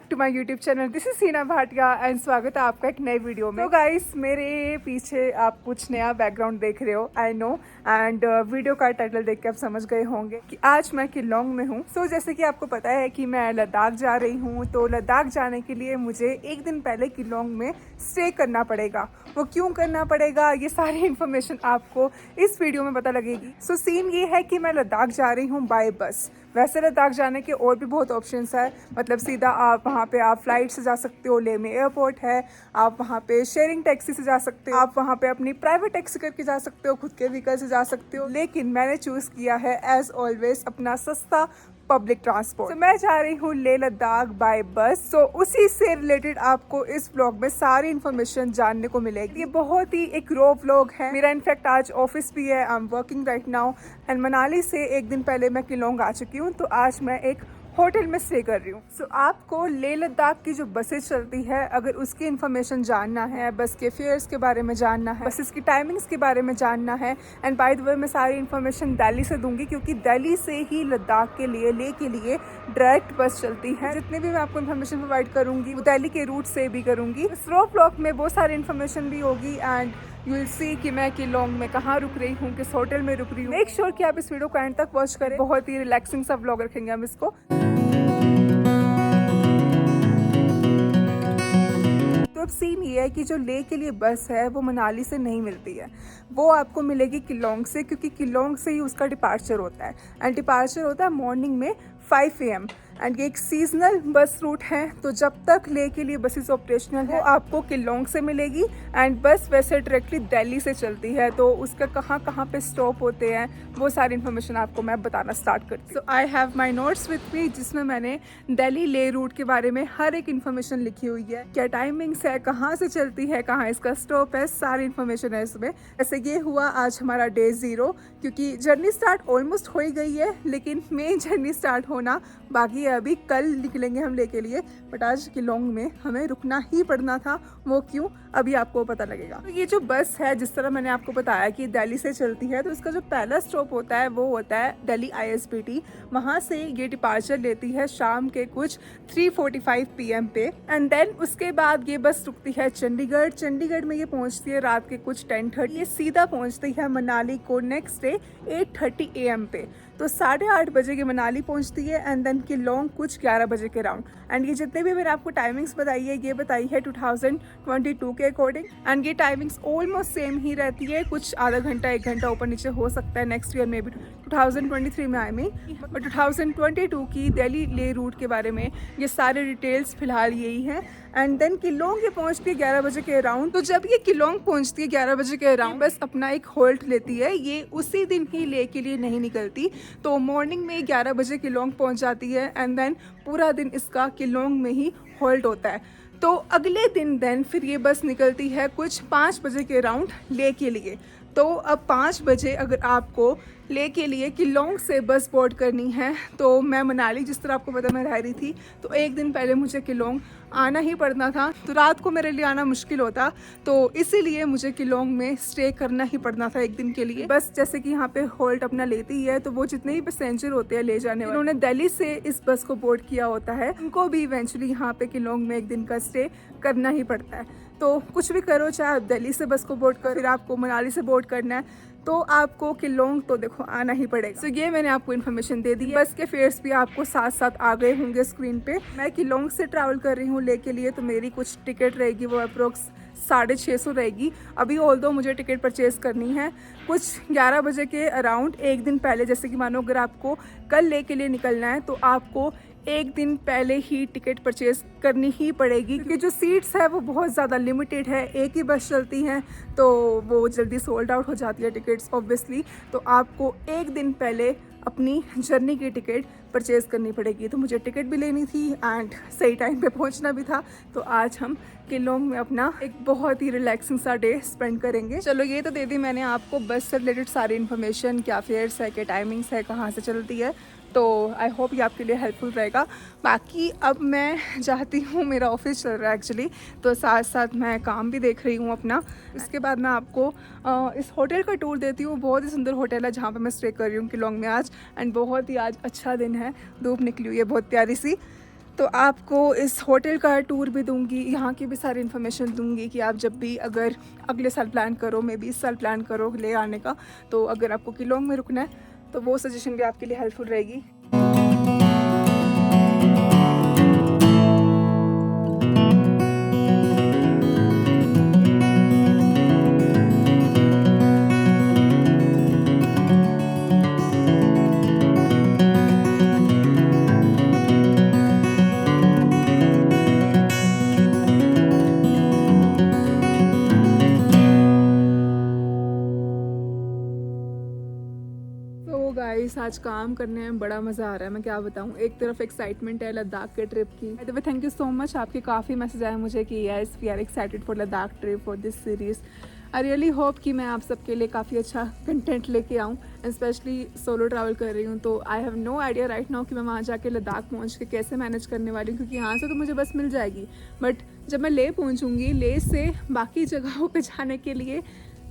Back to my YouTube channel. This is Seena Bhatia and स्वागत है आपका एक नए वीडियो में। तो गाइस, मेरे पीछे आप कुछ नया बैकग्राउंड देख रहे हो, आई नो, एंड वीडियो का टाइटल देख के आप समझ गए होंगे कि आज मैं किलोंग में हूँ। सो जैसे कि आपको पता है कि मैं लद्दाख जा रही हूँ, तो लद्दाख जाने के लिए मुझे एक दिन पहले किलोंग में स्टे करना पड़ेगा। वो क्यों करना पड़ेगा, ये सारी इन्फॉर्मेशन आपको इस वीडियो में पता लगेगी। सो सीन ये है कि मैं लद्दाख जा रही हूँ बाय बस। वैसे लद्दाख जाने के और भी बहुत ऑप्शंस है, मतलब सीधा आप वहाँ पे आप फ्लाइट से जा सकते हो, ले में एयरपोर्ट है, आप वहाँ पे शेयरिंग टैक्सी से जा सकते हो, आप वहाँ पे अपनी प्राइवेट टैक्सी करके जा सकते हो, खुद के व्हीकल से जा सकते हो। लेकिन मैंने चूज किया है एज ऑलवेज अपना सस्ता पब्लिक ट्रांसपोर्ट। मैं जा रही हूँ लेह लद्दाख बाय बस। सो उसी से रिलेटेड आपको इस व्लॉग में सारी इन्फॉर्मेशन जानने को मिलेगी। ये बहुत ही एक रो व्लॉग है मेरा। इनफैक्ट आज ऑफिस भी है, I am working right now and Manali से एक दिन पहले मैं किलोंग आ चुकी हूँ, तो आज मैं एक होटल में स्टे कर रही हूँ। सो आपको लेह लद्दाख की जो बसेस चलती है, अगर उसकी इन्फॉर्मेशन जानना है, बस के फेयर्स के बारे में जानना है, बसेस की टाइमिंग्स के बारे में जानना है, एंड बाय द वे मैं सारी इन्फॉर्मेशन दिल्ली से दूंगी, क्योंकि दिल्ली से ही लद्दाख के लिए, लेह के लिए डायरेक्ट बस चलती है। जितने भी मैं आपको इन्फॉर्मेशन प्रोवाइड करूंगी वो दिल्ली के रूट से भी करूंगी। स्लो ब्लॉग में वो सारी इन्फॉर्मेशन भी होगी एंड यू विल सी कि मैं किलोंग में कहाँ रुक रही हूँ, किस होटल में रुक रही हूँ। मेक श्योर कि आप इस वीडियो को एंड तक वॉच करें। बहुत ही रिलैक्सिंग सा व्लॉग रखेंगे हम इसको। तो अब सीन ये है कि जो लेह के लिए बस है वो मनाली से नहीं मिलती है, वो आपको मिलेगी किलोंग से, क्योंकि किलोंग से ही उसका डिपार्चर होता है एंड डिपार्चर होता है मॉर्निंग में 5 AM एंड ये एक सीजनल बस रूट है। तो जब तक लेह के लिए बसेस ऑपरेशनल है, आपको किलोंग से मिलेगी एंड बस वैसे डायरेक्टली दिल्ली से चलती है। तो उसका कहाँ कहाँ पे स्टॉप होते हैं वो सारी इन्फॉर्मेशन आपको मैं बताना स्टार्ट करती हूँ। So I have my notes with me, जिसमें मैंने दिल्ली लेह रूट के बारे में हर एक इन्फॉर्मेशन लिखी हुई है, क्या टाइमिंग्स है, कहाँ से चलती है, कहाँ इसका स्टॉप है, सारी इन्फॉर्मेशन है इसमें। ऐसे ये हुआ आज हमारा डे 0, क्योंकि जर्नी स्टार्ट ऑलमोस्ट हो ही गई है, लेकिन मेन जर्नी स्टार्ट होना बाकी है। अभी कल निकलेंगे हम लेह के लिए, बट आज किलोंग में हमें रुकना ही पड़ना था। वो क्यों, अभी आपको पता लगेगा। तो ये जो बस है, जिस तरह मैंने आपको बताया कि दिल्ली से चलती है, तो इसका जो पहला स्टॉप होता है वो होता है दिल्ली ISBT। वहाँ से ये डिपार्चर लेती है शाम के कुछ 3:45 PM पे एंड देन उसके बाद ये बस रुकती है चंडीगढ़। चंडीगढ़ में ये पहुँचती है रात के कुछ 10:30। ये सीधा पहुँचती है मनाली को नेक्स्ट डे 8:30 AM पे। तो 8:30 बजे की मनाली पहुंचती है एंड देन किलोंग कुछ 11 बजे के राउंड। एंड ये जितने भी मैंने आपको टाइमिंग्स बताई है, ये बताई है 2022 के अकॉर्डिंग, एंड ये टाइमिंग्स ऑलमोस्ट सेम ही रहती है। कुछ आधा घंटा 1 घंटा ऊपर नीचे हो सकता है नेक्स्ट ईयर में भी, 2023 में आई मीन, बट 2022 की दिल्ली लेह रूट के बारे में ये सारे डिटेल्स फिलहाल यही हैं। एंड देन किलोंग ये पहुंचती है 11 बजे के अराउंड। तो जब ये किलोंग पहुंचती है 11 बजे के अराउंड, बस अपना एक होल्ट लेती है। ये उसी दिन ही लेह के लिए नहीं निकलती, तो मॉर्निंग में 11 बजे किलोंग पहुंच जाती है एंड देन पूरा दिन इसका किलोंग में ही होल्ट होता है। तो अगले दिन देन फिर ये बस निकलती है कुछ 5 बजे के अराउंड लेह के लिए। तो अब 5 बजे अगर आपको लेह के लिए किलोंग से बस बोर्ड करनी है, तो मैं मनाली, जिस तरह आपको पता मैं रह रही थी, तो एक दिन पहले मुझे किलोंग आना ही पड़ना था। तो रात को मेरे लिए आना मुश्किल होता, तो इसीलिए मुझे किलोंग में स्टे करना ही पड़ना था एक दिन के लिए। बस जैसे कि यहाँ पे होल्ट अपना लेती है, तो वो जितने भी पैसेंजर होते हैं ले जाने वाले, उन्होंने दिल्ली से इस बस को बोर्ड किया होता है, उनको भी इवेंचुअली यहाँ पे किलोंग में एक दिन का स्टे करना ही पड़ता है। तो कुछ भी करो, चाहे आप दिल्ली से बस को बोर्ड करो, फिर आपको मनाली से बोर्ड करना है, तो आपको किलोंग तो देखो आना ही पड़ेगा। तो ये मैंने आपको इन्फॉर्मेशन दे दी है। बस के फेयर्स भी आपको साथ साथ आ गए होंगे स्क्रीन पे। मैं किलोंग से ट्रैवल कर रही हूँ लेह के लिए, तो मेरी कुछ टिकट रहेगी वो अप्रोक्स 650 रहेगी। अभी ऑल्दो मुझे टिकट परचेज करनी है कुछ 11 बजे के अराउंड, एक दिन पहले। जैसे कि मानो अगर आपको कल लेह के लिए निकलना है, तो आपको एक दिन पहले ही टिकट परचेज करनी ही पड़ेगी, क्योंकि जो सीट्स है वो बहुत ज़्यादा लिमिटेड है। एक ही बस चलती है, तो वो जल्दी सोल्ड आउट हो जाती है टिकट्स ऑब्वियसली। तो आपको एक दिन पहले अपनी जर्नी की टिकट परचेज़ करनी पड़ेगी। तो मुझे टिकट भी लेनी थी एंड सही टाइम पे पहुंचना भी था। तो आज हम किलोंग में अपना एक बहुत ही रिलैक्सिंग सा डे स्पेंड करेंगे। चलो, ये तो दे दी मैंने आपको बस से रिलेटेड सारी इन्फॉर्मेशन, क्या फेयर्स है, क्या टाइमिंग्स है, कहाँ से चलती है। तो आई होप ये आपके लिए हेल्पफुल रहेगा। बाकी अब मैं जाती हूँ, मेरा ऑफिस चल रहा है एक्चुअली, तो साथ साथ मैं काम भी देख रही हूँ अपना। इसके बाद मैं आपको इस होटल का टूर देती हूँ। बहुत ही सुंदर होटल है जहाँ पे मैं स्टे कर रही हूँ किलोंग में आज, एंड बहुत ही आज अच्छा दिन है, धूप निकली हुई है बहुत प्यारी सी। तो आपको इस होटल का टूर भी दूंगी, यहाँ की भी सारी इन्फॉर्मेशन दूंगी कि आप जब भी अगर अगले साल प्लान करो, मे बी इस साल प्लान करो ले आने का, तो अगर आपको किलोंग में रुकना है तो वो सजेशन भी आपके लिए हेल्पफुल रहेगी। गाइस आज काम करने में बड़ा मज़ा आ रहा है, मैं क्या बताऊँ। एक तरफ एक्साइटमेंट है लद्दाख के ट्रिप की। By the way thank you so much, आपके काफ़ी मैसेज आए मुझे कि yes we are excited for Ladakh trip for this series. I really hope कि मैं आप सबके लिए काफ़ी अच्छा कंटेंट लेके आऊँ, स्पेशली सोलो ट्रैवल कर रही हूँ तो I have no idea right now कि मैं वहाँ जाके लद्दाख पहुँच के कैसे मैनेज करने वाली हूँ, क्योंकि यहाँ से तो मुझे बस मिल जाएगी, बट जब मैं ले पहुँचूँगी, ले से बाकी जगहों पर जाने के लिए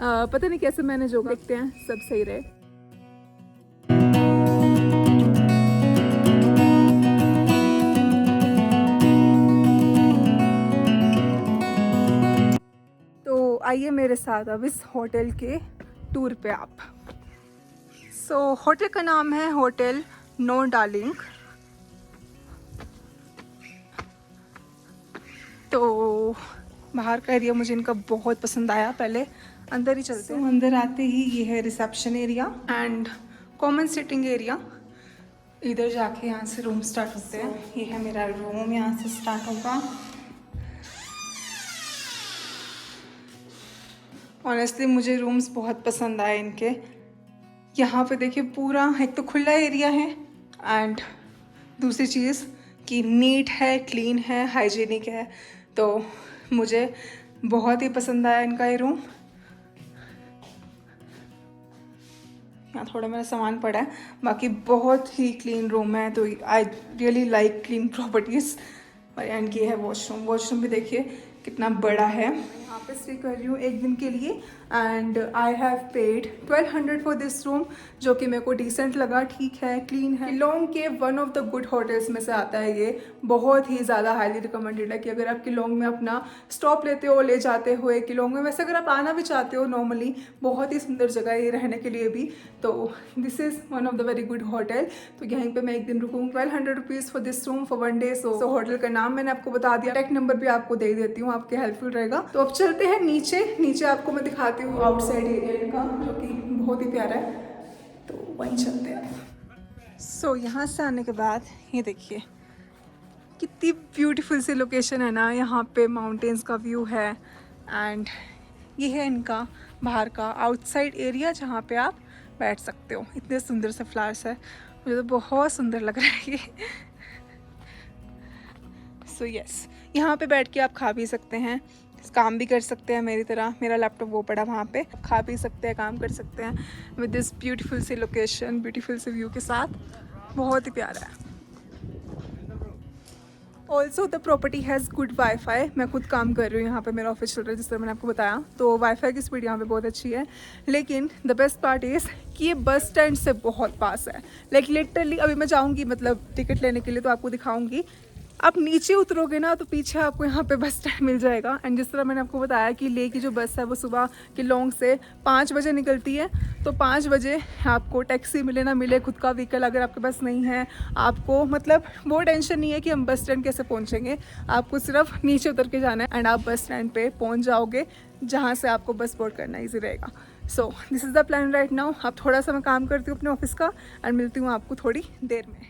पता नहीं कैसे मैनेज होगा। देखते हैं सब सही रहे। आइए मेरे साथ अब इस होटल के टूर पे आप। सो होटल का नाम है होटल नो डार्लिंग। तो बाहर का एरिया मुझे इनका बहुत पसंद आया, पहले अंदर ही चलते हैं। अंदर आते ही ये है reception area and common sitting area. इधर जाके यहाँ से रूम स्टार्ट होते हैं। ये है मेरा रूम, यहाँ से स्टार्ट होगा। ऑनेस्टली मुझे रूम्स बहुत पसंद आए इनके। यहाँ पे देखिए पूरा एक तो खुला एरिया है एंड दूसरी चीज़ कि नीट है, क्लीन है, हाइजीनिक है, तो मुझे बहुत ही पसंद आया इनका ये रूम। यहाँ थोड़ा मेरा सामान पड़ा है, बाकी बहुत ही क्लीन रूम है, तो I really like clean properties. और एंड ये है वॉशरूम। वॉशरूम भी देखिए कितना बड़ा है। यहाँ पे स्टे कर रही हूँ एक दिन के लिए and I have paid 1200 for this room, जो कि मेरे को डिसेंट लगा, ठीक है, क्लीन है। किलोंग के one of the good hotels में से आता है ये। बहुत ही ज़्यादा हाईली रिकमेंडेड है कि अगर आप किलोंग में अपना स्टॉप लेते हो ले जाते हुए किलोंग में, वैसे अगर आप आना भी चाहते हो नॉर्मली, बहुत ही सुंदर जगह है ये रहने के लिए भी। तो this is one of the very good hotel. तो यहीं पर मैं एक दिन रुकूँ। 1200 rupees for this room for 1 day. So hotel का नाम मैंने आपको बता दिया, कॉन्टैक्ट नंबर भी आपको दे देती हूँ, आपके हेल्पफुल रहेगा। तो अब चलते हैं नीचे। नीचे आपको मैं दिखाती हूँ आउटसाइड एरिया इनका, जो कि बहुत ही प्यारा है, तो वहीं चलते हैं। सो यहाँ से आने के बाद ये देखिए कितनी ब्यूटीफुल सी लोकेशन है ना। यहाँ पे माउंटेन्स का व्यू है एंड ये है इनका बाहर का आउटसाइड एरिया, जहाँ पे आप बैठ सकते हो। इतने सुंदर से फ्लावर्स है, मुझे तो बहुत सुंदर लग रहा है ये। सो यस, यहाँ पे बैठ के आप खा भी सकते हैं, काम भी कर सकते हैं मेरी तरह। मेरा लैपटॉप वो पड़ा वहाँ पे, खा भी सकते हैं, काम कर सकते हैं with this beautiful sea location, beautiful sea view के साथ। बहुत ही प्यारा है। Also the property has good wifi. मैं खुद काम कर रही हूँ यहाँ पे, मेरा ऑफिस चल रहा है जिस तरह मैंने आपको बताया, तो वाईफाई की स्पीड यहाँ पे बहुत अच्छी है। लेकिन द बेस्ट पार्ट इज़ कि ये बस स्टैंड से बहुत पास है। लाइक लिटरली अभी मैं जाऊँगी मतलब टिकट लेने के लिए, तो आपको दिखाऊँगी। आप नीचे उतरोगे ना तो पीछे आपको यहाँ पे बस स्टैंड मिल जाएगा। एंड जिस तरह मैंने आपको बताया कि ले की जो बस है वो सुबह किलोंग से 5 बजे निकलती है, तो 5 बजे आपको टैक्सी मिले ना मिले, खुद का व्हीकल अगर आपके पास नहीं है, आपको मतलब वो टेंशन नहीं है कि हम बस स्टैंड कैसे पहुँचेंगे। आपको सिर्फ नीचे उतर के जाना है एंड आप बस स्टैंड पर पहुँच जाओगे, जहाँ से आपको बस बोर्ड करना ईजी रहेगा। So this is the plan right now. अब थोड़ा सा मैं काम करती हूँ अपने ऑफिस का एंड मिलती हूँ आपको थोड़ी देर में।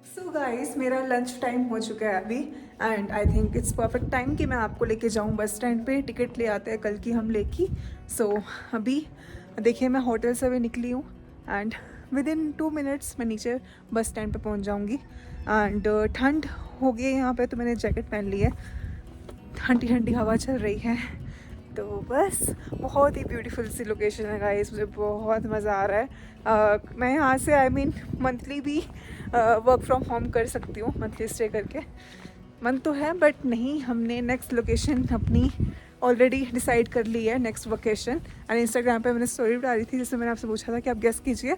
सो गाइस मेरा लंच टाइम हो चुका है अभी and I think it's perfect time कि मैं आपको लेके जाऊँ बस स्टैंड पे। टिकट ले आते हैं कल की हम लेके। सो अभी देखिए मैं होटल से भी निकली हूँ एंड विद इन 2 मिनट्स मैं नीचे बस स्टैंड पे पहुँच जाऊँगी। एंड ठंड हो गई है यहाँ पे, तो मैंने जैकेट पहन ली है, ठंडी ठंडी हवा चल रही है। तो बस बहुत ही ब्यूटीफुल सी लोकेशन है गाइस, मुझे बहुत मज़ा आ रहा है। मैं यहाँ से आई मीन मंथली भी वर्क फ्रॉम होम कर सकती हूँ, मंथली स्टे करके। मन तो है बट नहीं, हमने नेक्स्ट लोकेशन अपनी ऑलरेडी डिसाइड कर ली है, नेक्स्ट वोकेशन। एंड इंस्टाग्राम पे मैंने स्टोरी डाली थी जिसमें मैंने आपसे पूछा था कि आप गेस कीजिए,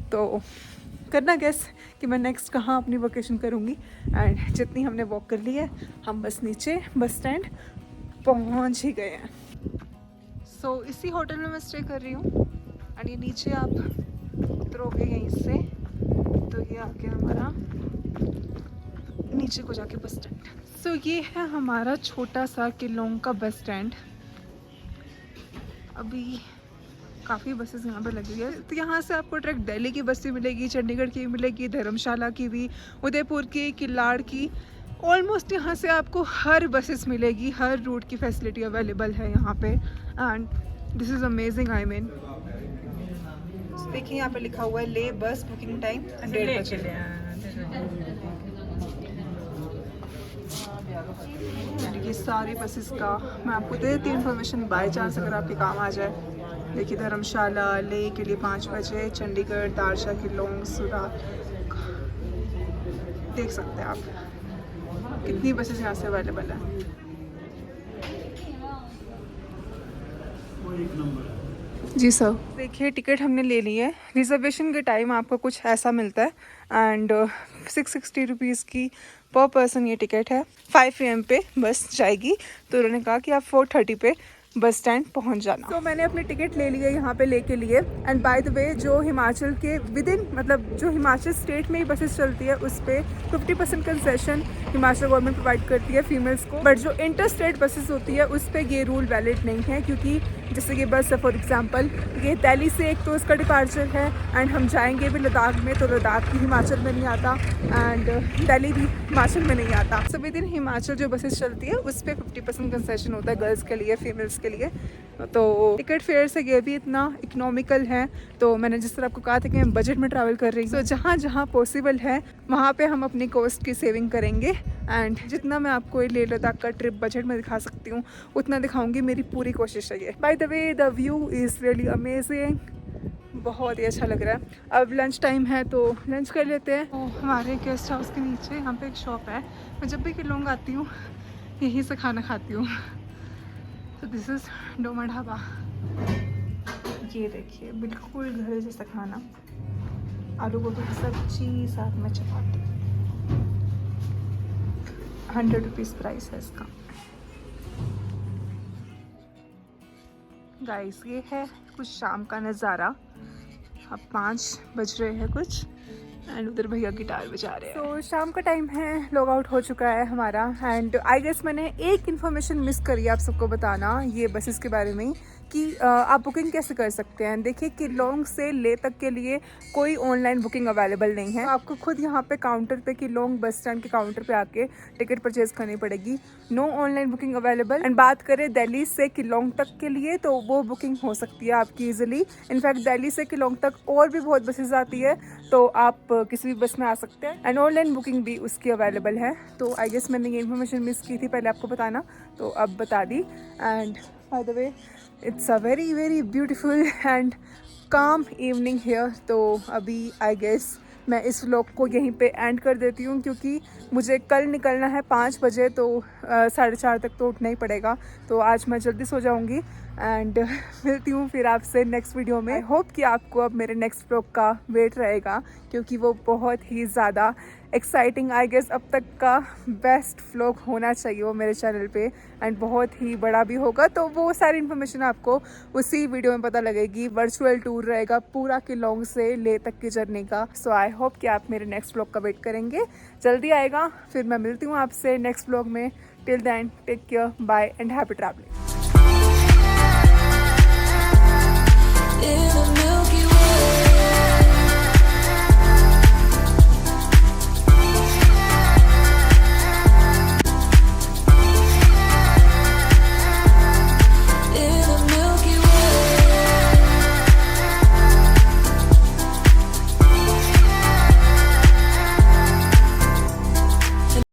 तो करना गैस कि मैं नेक्स्ट कहाँ अपनी वोकेशन करूँगी। एंड जितनी हमने वॉक कर ली है, हम बस नीचे बस स्टैंड पहुँच ही गए हैं। सो इसी होटल में मैं स्टे कर रही हूँ। एंड ये नीचे आप उतरोगे यहीं से तो ये आ गया हमारा नीचे को जाके बस स्टैंड। सो ये है हमारा छोटा सा किलोंग का बस स्टैंड। अभी काफ़ी बसेस यहाँ पे लगी है। तो यहाँ से आपको डायरेक्ट दिल्ली की बस भी मिलेगी, चंडीगढ़ की भी मिलेगी, धर्मशाला की भी, उदयपुर की, किलाड़ की। ऑलमोस्ट यहाँ से आपको हर बसेस मिलेगी, हर रूट की फैसिलिटी अवेलेबल है यहाँ पे। And this is amazing. I mean देखिए यहाँ पे लिखा हुआ है ले बस बुकिंग टाइम 1:30 बजे। ये सारी बसेस का मैं आपको दे देती हूँ इन्फॉर्मेशन, बाय चांस अगर आपके काम आ जाए। देखिए धर्मशाला ले के लिए 5 बजे, चंडीगढ़, दारशा, किलोंग, सूरत, देख सकते हैं आप कितनी बसेस यहाँ से अवेलेबल है। जी सर, देखिए टिकट हमने ले ली है। रिजर्वेशन के टाइम आपको कुछ ऐसा मिलता है एंड 660 रुपीज़ की पर पर्सन ये टिकट है। 5 AM पे बस जाएगी, तो उन्होंने कहा कि आप 4:30 पे बस स्टैंड पहुंच जाना। तो मैंने अपनी टिकट ले ली है यहाँ पे ले के लिए। एंड बाय द वे जो हिमाचल के विद इन मतलब जो हिमाचल स्टेट में ही बसेस चलती है उस पर 50% कंसेशन हिमाचल गवर्नमेंट प्रोवाइड करती है फीमेल्स को। बट जो इंटर स्टेट बसेस होती है उस पर ये रूल वैलिड नहीं है, क्योंकि जैसे ये बस है फॉर एग्जाम्पल, ये दिल्ली से एक तो इसका डिपार्चर है एंड हम जाएंगे भी लद्दाख में, तो लद्दाख भी हिमाचल में नहीं आता एंड दिल्ली भी हिमाचल में नहीं आता। सो विद इन हिमाचल जो बसेस चलती है उस पर 50% कंसेशन होता है गर्ल्स के लिए, फीमेल्स के लिए। तो टिकट फेयर से ये भी इतना इकोनॉमिकल है। तो मैंने जिस तरह आपको कहा था कि मैं बजट में ट्रैवल कर रही हूँ, तो जहाँ जहाँ पॉसिबल है वहाँ पे हम अपनी कॉस्ट की सेविंग करेंगे। एंड जितना मैं आपको लेह लद्दाख का ट्रिप बजट में दिखा सकती हूँ उतना दिखाऊंगी, मेरी पूरी कोशिश है ये। Bye the way the view is really amazing, बहुत ही अच्छा लग रहा है। अब लंच टाइम है तो लंच कर लेते हैं। तो हमारे गेस्ट हाउस के नीचे यहाँ पे एक शॉप है। मैं जब भी किलोंग आती हूँ यहीं से खाना खाती हूँ। तो दिस इज़ डोमा ढाबा। ये देखिए बिल्कुल घर जैसा खाना, आलू गोभी की सब्जी साथ में चपाती। 100 रुपीज़ प्राइस है इसका। गाइस ये है कुछ शाम का नज़ारा। अब 5 बज रहे हैं कुछ एंड उधर भैया गिटार बजा रहे हैं। तो शाम का टाइम है, लॉग आउट हो चुका है हमारा। एंड आई गेस मैंने एक इन्फॉर्मेशन मिस करी आप सबको बताना ये बसेस के बारे में कि आप बुकिंग कैसे कर सकते हैं। देखिए किलोंग से ले तक के लिए कोई ऑनलाइन बुकिंग अवेलेबल नहीं है। आपको खुद यहाँ पे काउंटर पे किलोंग बस स्टैंड के काउंटर पे आके टिकट परचेज करनी पड़ेगी। No online booking available. And बात करें दिल्ली से किलोंग तक के लिए तो वो बुकिंग हो सकती है आपकी ईजिली। इनफैक्ट दिल्ली से किलोंग तक और भी बहुत बसेज आती है, तो आप किसी भी बस में आ सकते हैं एंड ऑनलाइन बुकिंग भी उसकी अवेलेबल है। तो आई गेस मैंने ये इन्फॉर्मेशन मिस की थी पहले आपको बताना, तो अब बता दी। And by the way it's a very very beautiful and calm evening here. तो अभी आई गेस मैं इस व्लॉग को यहीं पे एंड कर देती हूँ, क्योंकि मुझे कल निकलना है 5 बजे, तो 4:30 तक तो उठना ही पड़ेगा। तो आज मैं जल्दी सो जाऊँगी एंड मिलती हूँ फिर आपसे नेक्स्ट वीडियो में। होप कि आपको अब मेरे नेक्स्ट व्लॉग का वेट रहेगा, क्योंकि वो बहुत ही ज़्यादा एक्साइटिंग आई गेस अब तक का बेस्ट व्लॉग होना चाहिए वो मेरे चैनल पे एंड बहुत ही बड़ा भी होगा। तो वो सारी इन्फॉर्मेशन आपको उसी वीडियो में पता लगेगी। वर्चुअल टूर रहेगा पूरा किलोंग से ले तक की जर्नी का। सो आई होप कि आप मेरे नेक्स्ट व्लॉग का वेट करेंगे, जल्दी आएगा। फिर मैं मिलती हूँ आपसे नेक्स्ट व्लॉग में। Till then take care, bye and happy travelling.